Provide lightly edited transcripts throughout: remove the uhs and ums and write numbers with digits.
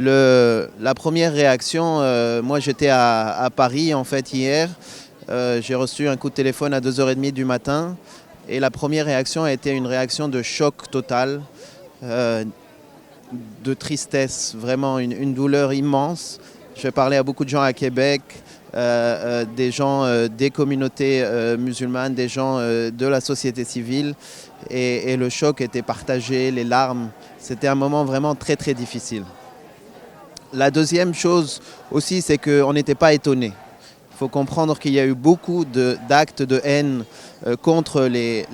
La première réaction, moi j'étais à Paris en fait hier. J'ai reçu un coup de téléphone à 2h30 du matin et la première réaction a été une réaction de choc total, de tristesse, vraiment une douleur immense. J'ai parlé à beaucoup de gens à Québec, des gens des communautés musulmanes, des gens de la société civile et le choc était partagé, les larmes. C'était un moment vraiment très très difficile. La deuxième chose aussi, c'est qu'on n'était pas étonné. Il faut comprendre qu'il y a eu beaucoup d'actes de haine contre les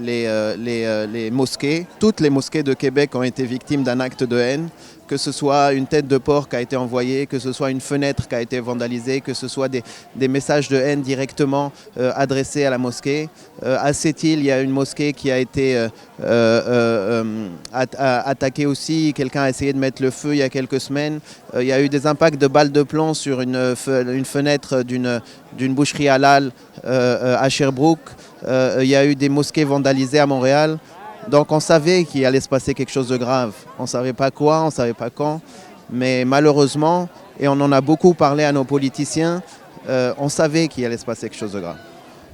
mosquées. Toutes les mosquées de Québec ont été victimes d'un acte de haine, que ce soit une tête de porc qui a été envoyée, que ce soit une fenêtre qui a été vandalisée, que ce soit des messages de haine directement adressés à la mosquée. À Sept-Îles, il y a une mosquée qui a été attaquée aussi. Quelqu'un a essayé de mettre le feu il y a quelques semaines. Il y a eu des impacts de balles de plomb sur une fenêtre d'une boucherie halal à Sherbrooke. Il y a eu des mosquées vandalisées à Montréal. Donc on savait qu'il allait se passer quelque chose de grave. On ne savait pas quoi, on ne savait pas quand. Mais malheureusement, et on en a beaucoup parlé à nos politiciens, on savait qu'il allait se passer quelque chose de grave.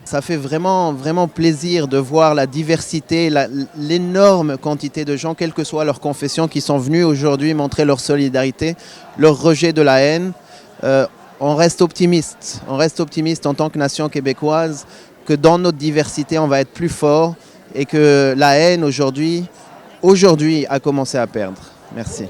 Ça fait vraiment, vraiment plaisir de voir la diversité, l'énorme quantité de gens, quelle que soit leur confession, qui sont venus aujourd'hui montrer leur solidarité, leur rejet de la haine. On reste optimiste en tant que nation québécoise, que dans notre diversité, on va être plus fort et que la haine aujourd'hui a commencé à perdre. Merci.